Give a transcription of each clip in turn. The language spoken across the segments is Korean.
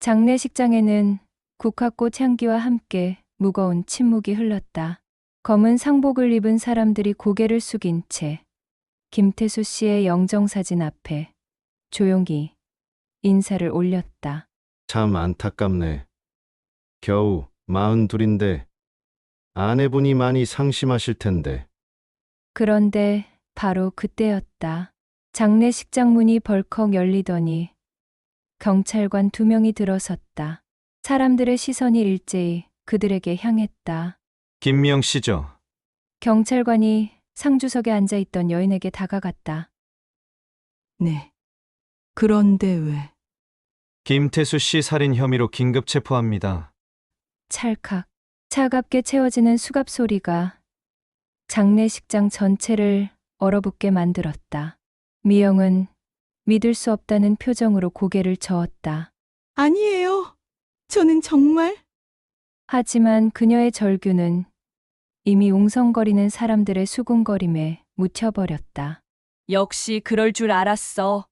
장례식장에는 국화꽃 향기와 함께 무거운 침묵이 흘렀다. 검은 상복을 입은 사람들이 고개를 숙인 채 김태수 씨의 영정사진 앞에 조용히 인사를 올렸다. 참 안타깝네. 겨우 42인데 아내분이 많이 상심하실 텐데. 그런데 바로 그때였다. 장례식장 문이 벌컥 열리더니 경찰관 2명이 들어섰다. 사람들의 시선이 일제히 그들에게 향했다. 김미영 씨죠? 경찰관이 상주석에 앉아 있던 여인에게 다가갔다. 네. 그런데 왜? 김태수 씨 살인 혐의로 긴급 체포합니다. 찰칵 차갑게 채워지는 수갑 소리가 장례식장 전체를 얼어붙게 만들었다. 미영은 믿을 수 없다는 표정으로 고개를 저었다. 아니에요. 저는 정말 하지만 그녀의 절규는 이미 웅성거리는 사람들의 수군거림에 묻혀버렸다. 역시 그럴 줄 알았어.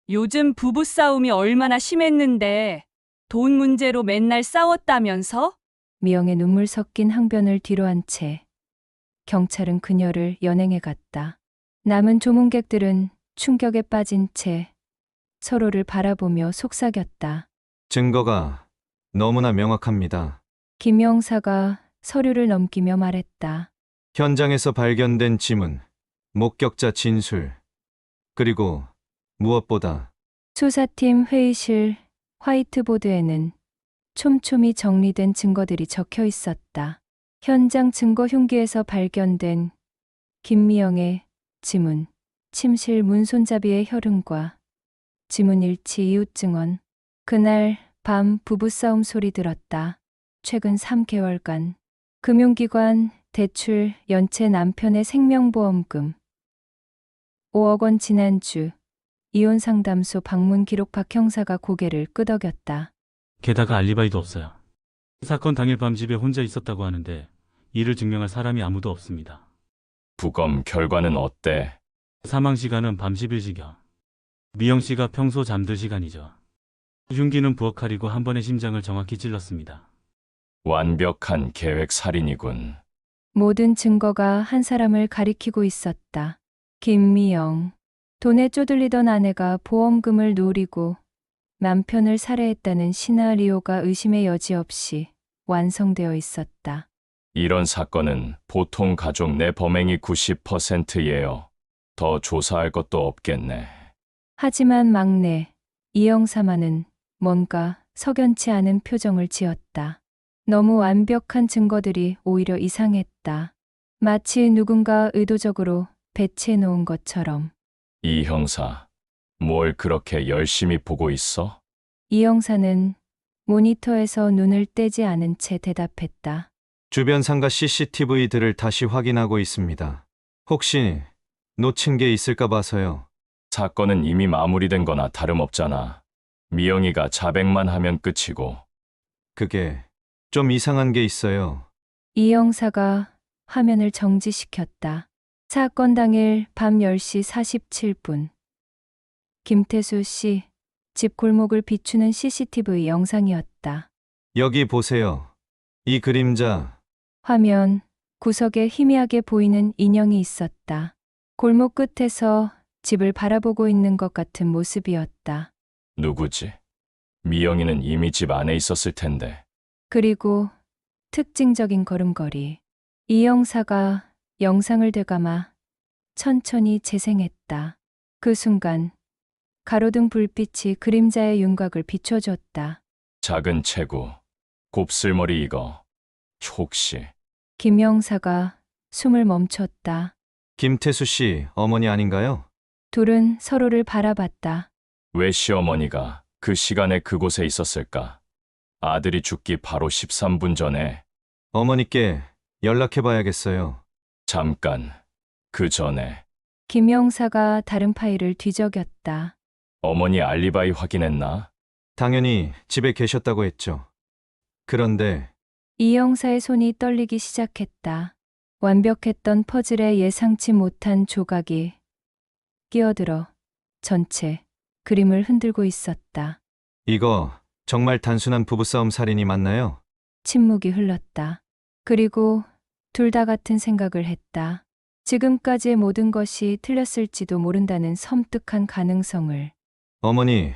요즘 부부싸움이 얼마나 심했는데 돈 문제로 맨날 싸웠다면서? 미영의 눈물 섞인 항변을 뒤로 한 채 경찰은 그녀를 연행해 갔다. 남은 조문객들은 충격에 빠진 채 서로를 바라보며 속삭였다. 증거가 너무나 명확합니다. 김 형사가 서류를 넘기며 말했다. 현장에서 발견된 지문, 목격자 진술, 그리고 무엇보다 수사팀 회의실 화이트보드에는 촘촘히 정리된 증거들이 적혀 있었다. 현장 증거 흉기에서 발견된 김미영의 지문, 침실 문 손잡이의 혈흔과 지문 일치 이웃 증언. 그날 밤 부부싸움 소리 들었다. 최근 3개월간 금융기관 대출 연체 남편의 생명보험금 5억 원. 지난주 이혼상담소 방문 기록. 박 형사가 고개를 끄덕였다. 게다가 알리바이도 없어요. 사건 당일 밤 집에 혼자 있었다고 하는데 이를 증명할 사람이 아무도 없습니다. 부검 결과는 어때? 사망 시간은 밤 11시경. 미영 씨가 평소 잠들 시간이죠. 흉기는 부엌칼이고 한 번에 심장을 정확히 찔렀습니다. 완벽한 계획 살인이군. 모든 증거가 한 사람을 가리키고 있었다. 김미영. 돈에 쪼들리던 아내가 보험금을 노리고 남편을 살해했다는 시나리오가 의심의 여지 없이 완성되어 있었다. 이런 사건은 보통 가족 내 범행이 90%예요. 더 조사할 것도 없겠네. 하지만 막내 이영사만은 뭔가 석연치 않은 표정을 지었다. 너무 완벽한 증거들이 오히려 이상했다. 마치 누군가 의도적으로 배치해 놓은 것처럼. 이 형사, 뭘 그렇게 열심히 보고 있어? 이영사는 모니터에서 눈을 떼지 않은 채 대답했다. 주변 상가 CCTV들을 다시 확인하고 있습니다. 혹시 놓친 게 있을까 봐서요. 사건은 이미 마무리된 거나 다름없잖아. 미영이가 자백만 하면 끝이고. 그게 좀 이상한 게 있어요. 이영사가 화면을 정지시켰다. 사건 당일 밤 10시 47분. 김태수 씨 집 골목을 비추는 CCTV 영상이었다. 여기 보세요. 이 그림자. 화면 구석에 희미하게 보이는 인형이 있었다. 골목 끝에서 집을 바라보고 있는 것 같은 모습이었다. 누구지? 미영이는 이미 집 안에 있었을 텐데. 그리고 특징적인 걸음걸이. 이 형사가 영상을 되감아 천천히 재생했다. 그 순간 가로등 불빛이 그림자의 윤곽을 비춰줬다. 작은 체구, 곱슬머리 이거. 혹시 김 형사가 숨을 멈췄다. 김태수 씨 어머니 아닌가요? 둘은 서로를 바라봤다. 왜 시어머니가 그 시간에 그곳에 있었을까? 아들이 죽기 바로 13분 전에. 어머니께 연락해봐야겠어요. 잠깐, 그 전에. 김 형사가 다른 파일을 뒤적였다. 어머니 알리바이 확인했나? 당연히 집에 계셨다고 했죠. 그런데 이 형사의 손이 떨리기 시작했다. 완벽했던 퍼즐에 예상치 못한 조각이 끼어들어 전체 그림을 흔들고 있었다. 이거 정말 단순한 부부싸움 살인이 맞나요? 침묵이 흘렀다. 그리고 둘 다 같은 생각을 했다. 지금까지의 모든 것이 틀렸을지도 모른다는 섬뜩한 가능성을. 어머니,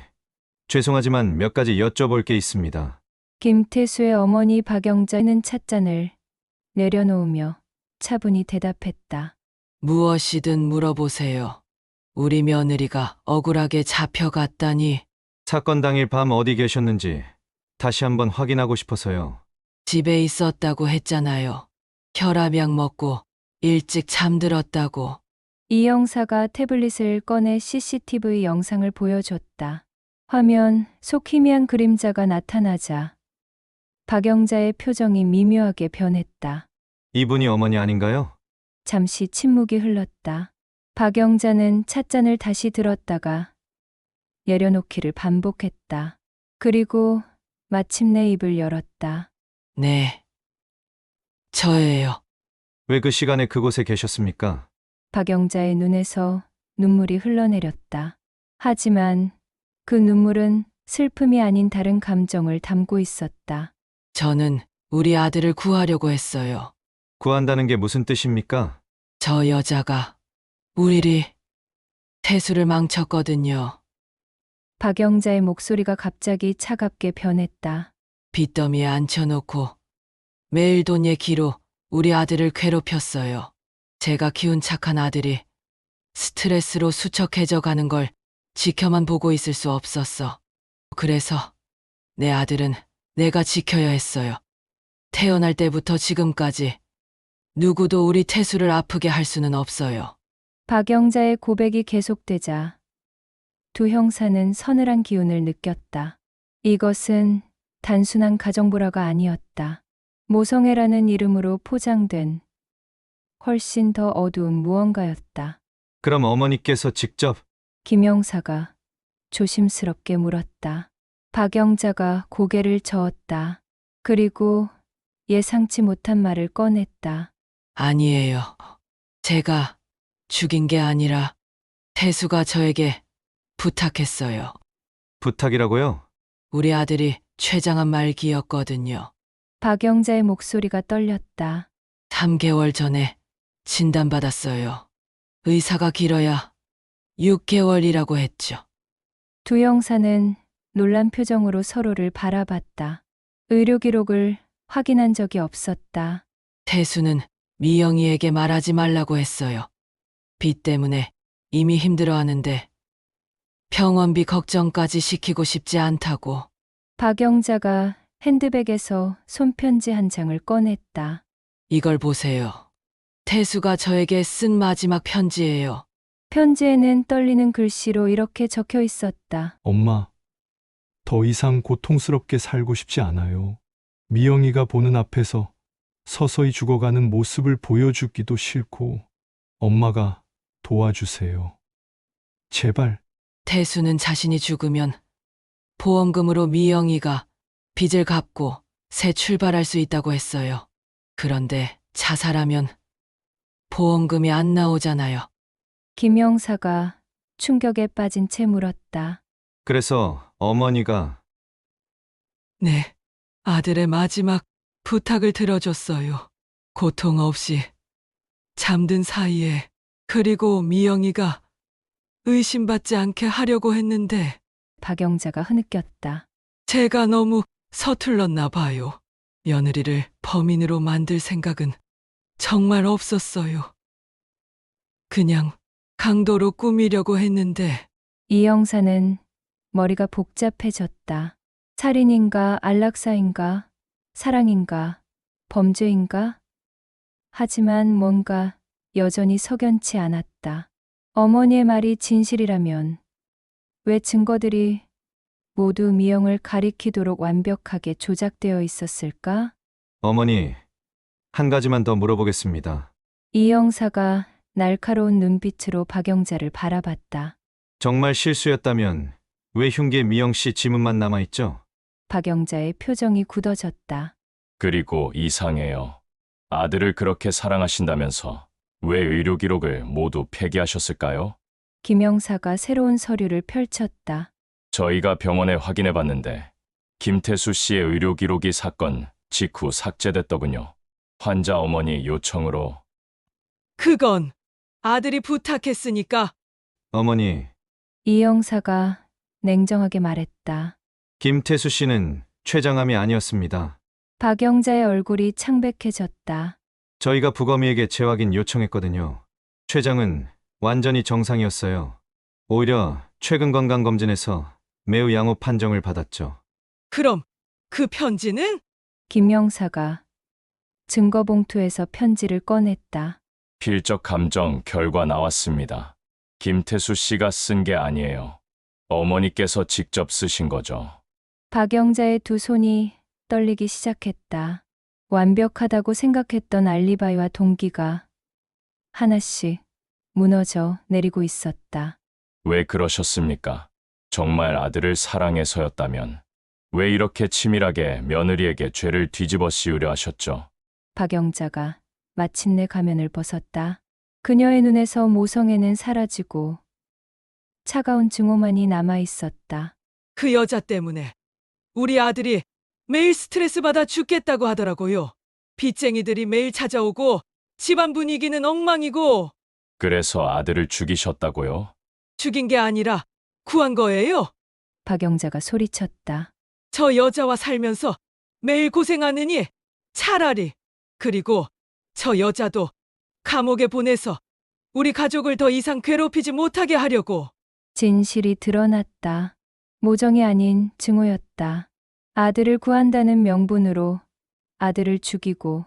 죄송하지만 몇 가지 여쭤볼 게 있습니다. 김태수의 어머니 박영자는 찻잔을 내려놓으며 차분히 대답했다. 무엇이든 물어보세요. 우리 며느리가 억울하게 잡혀갔다니 사건 당일 밤 어디 계셨는지 다시 한번 확인하고 싶어서요. 집에 있었다고 했잖아요. 혈압약 먹고 일찍 잠들었다고. 이 형사가 태블릿을 꺼내 CCTV 영상을 보여줬다. 화면 속 희미한 그림자가 나타나자 박영자의 표정이 미묘하게 변했다. 이분이 어머니 아닌가요? 잠시 침묵이 흘렀다. 박영자는 찻잔을 다시 들었다가 내려놓기를 반복했다. 그리고 마침내 입을 열었다. 네. 저예요. 왜 그 시간에 그곳에 계셨습니까? 박영자의 눈에서 눈물이 흘러내렸다. 하지만 그 눈물은 슬픔이 아닌 다른 감정을 담고 있었다. 저는 우리 아들을 구하려고 했어요. 구한다는 게 무슨 뜻입니까? 저 여자가 우리를 태수를 망쳤거든요. 박영자의 목소리가 갑자기 차갑게 변했다. 빚더미에 앉혀놓고 매일 돈 얘기로 우리 아들을 괴롭혔어요. 제가 키운 착한 아들이 스트레스로 수척해져 가는 걸 지켜만 보고 있을 수 없었어. 그래서 내 아들은 내가 지켜야 했어요. 태어날 때부터 지금까지 누구도 우리 태수를 아프게 할 수는 없어요. 박영자의 고백이 계속되자 두 형사는 서늘한 기운을 느꼈다. 이것은 단순한 가정불화가 아니었다. 모성애라는 이름으로 포장된 훨씬 더 어두운 무언가였다. 그럼 어머니께서 직접 김 형사가 조심스럽게 물었다. 박영자가 고개를 저었다. 그리고 예상치 못한 말을 꺼냈다. 아니에요. 제가 죽인 게 아니라 태수가 저에게 부탁했어요. 부탁이라고요? 우리 아들이 췌장암 말기였거든요. 박영자의 목소리가 떨렸다. 3개월 전에 진단받았어요. 의사가 길어야 6개월이라고 했죠. 두 형사는 놀란 표정으로 서로를 바라봤다. 의료 기록을 확인한 적이 없었다. 태수는 미영이에게 말하지 말라고 했어요. 빚 때문에 이미 힘들어하는데 병원비 걱정까지 시키고 싶지 않다고. 박영자가 핸드백에서 손편지 한 장을 꺼냈다. 이걸 보세요. 태수가 저에게 쓴 마지막 편지예요. 편지에는 떨리는 글씨로 이렇게 적혀 있었다. 엄마, 더 이상 고통스럽게 살고 싶지 않아요. 미영이가 보는 앞에서 서서히 죽어가는 모습을 보여주기도 싫고, 엄마가 도와주세요. 제발. 태수는 자신이 죽으면 보험금으로 미영이가 빚을 갚고 새 출발할 수 있다고 했어요. 그런데 자살하면 보험금이 안 나오잖아요. 김 형사가 충격에 빠진 채 물었다. 그래서 어머니가 네, 아들의 마지막 부탁을 들어줬어요. 고통 없이 잠든 사이에. 그리고 미영이가 의심받지 않게 하려고 했는데 박영자가 흐느꼈다. 제가 너무 서툴렀나 봐요. 며느리를 범인으로 만들 생각은 정말 없었어요. 그냥 강도로 꾸미려고 했는데. 이 형사는 머리가 복잡해졌다. 살인인가, 안락사인가, 사랑인가, 범죄인가? 하지만 뭔가 여전히 석연치 않았다. 어머니의 말이 진실이라면 왜 증거들이 모두 미영을 가리키도록 완벽하게 조작되어 있었을까? 어머니, 한 가지만 더 물어보겠습니다. 이 형사가 날카로운 눈빛으로 박영자를 바라봤다. 정말 실수였다면 왜 흉기에 미영 씨 지문만 남아있죠? 박영자의 표정이 굳어졌다. 그리고 이상해요. 아들을 그렇게 사랑하신다면서 왜 의료 기록을 모두 폐기하셨을까요? 김 형사가 새로운 서류를 펼쳤다. 저희가 병원에 확인해 봤는데 김태수 씨의 의료 기록이 사건 직후 삭제됐더군요. 환자 어머니 요청으로. 그건 아들이 부탁했으니까. 어머니, 이 형사가 냉정하게 말했다. 김태수 씨는 췌장암이 아니었습니다. 박영자의 얼굴이 창백해졌다. 저희가 부검의에게 재확인 요청했거든요. 췌장은 완전히 정상이었어요. 오히려 최근 건강검진에서 매우 양호 판정을 받았죠. 그럼 그 편지는? 김 형사가 증거봉투에서 편지를 꺼냈다. 필적 감정 결과 나왔습니다. 김태수 씨가 쓴 게 아니에요. 어머니께서 직접 쓰신 거죠. 박영자의 두 손이 떨리기 시작했다. 완벽하다고 생각했던 알리바이와 동기가 하나씩 무너져 내리고 있었다. 왜 그러셨습니까? 정말 아들을 사랑해서였다면 왜 이렇게 치밀하게 며느리에게 죄를 뒤집어 씌우려 하셨죠? 박영자가 마침내 가면을 벗었다. 그녀의 눈에서 모성애는 사라지고 차가운 증오만이 남아 있었다. 그 여자 때문에 우리 아들이 매일 스트레스 받아 죽겠다고 하더라고요. 빚쟁이들이 매일 찾아오고 집안 분위기는 엉망이고. 그래서 아들을 죽이셨다고요? 죽인 게 아니라 구한 거예요. 박영자가 소리쳤다. 저 여자와 살면서 매일 고생하느니 차라리. 그리고 저 여자도 감옥에 보내서 우리 가족을 더 이상 괴롭히지 못하게 하려고. 진실이 드러났다. 모정이 아닌 증오였다. 아들을 구한다는 명분으로 아들을 죽이고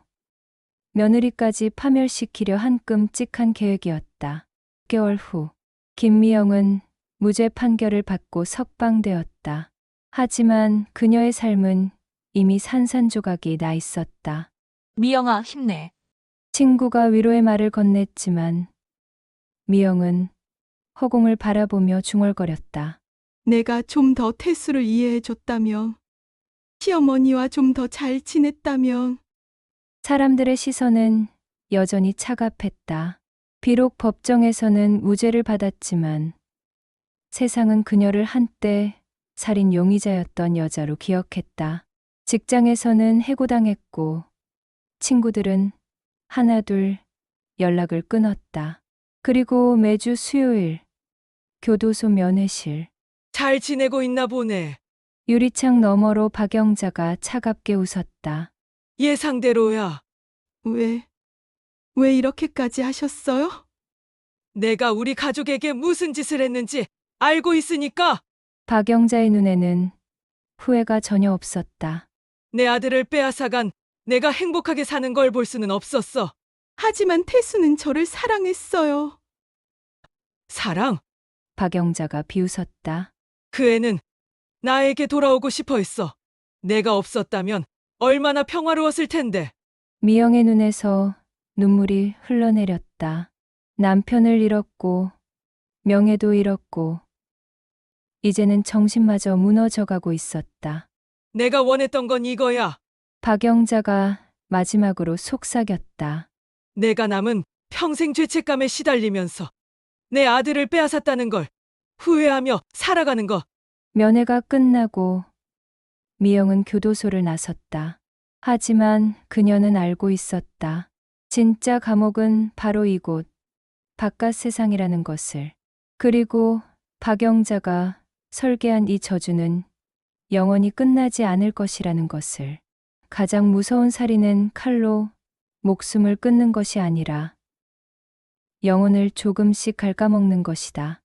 며느리까지 파멸시키려 한 끔찍한 계획이었다. 6개월 후 김미영은 무죄 판결을 받고 석방되었다. 하지만 그녀의 삶은 이미 산산조각이 나 있었다. 미영아, 힘내. 친구가 위로의 말을 건넸지만 미영은 허공을 바라보며 중얼거렸다. 내가 좀 더 태수를 이해해줬다면, 시어머니와 좀 더 잘 지냈다면. 사람들의 시선은 여전히 차갑했다. 비록 법정에서는 무죄를 받았지만 세상은 그녀를 한때 살인 용의자였던 여자로 기억했다. 직장에서는 해고당했고 친구들은 하나둘 연락을 끊었다. 그리고 매주 수요일 교도소 면회실. 잘 지내고 있나 보네. 유리창 너머로 박영자가 차갑게 웃었다. 예상대로야. 왜 이렇게까지 하셨어요? 내가 우리 가족에게 무슨 짓을 했는지 알고 있으니까. 박영자의 눈에는 후회가 전혀 없었다. 내 아들을 빼앗아간 내가 행복하게 사는 걸 볼 수는 없었어. 하지만 태수는 저를 사랑했어요. 사랑? 박영자가 비웃었다. 그 애는 나에게 돌아오고 싶어 했어. 내가 없었다면 얼마나 평화로웠을 텐데. 미영의 눈에서 눈물이 흘러내렸다. 남편을 잃었고 명예도 잃었고 이제는 정신마저 무너져가고 있었다. 내가 원했던 건 이거야. 박영자가 마지막으로 속삭였다. 내가 남은 평생 죄책감에 시달리면서 내 아들을 빼앗았다는 걸 후회하며 살아가는 거. 면회가 끝나고 미영은 교도소를 나섰다. 하지만 그녀는 알고 있었다. 진짜 감옥은 바로 이곳, 바깥 세상이라는 것을. 그리고 박영자가 설계한 이 저주는 영원히 끝나지 않을 것이라는 것을. 가장 무서운 살인은 칼로 목숨을 끊는 것이 아니라 영혼을 조금씩 갉아먹는 것이다.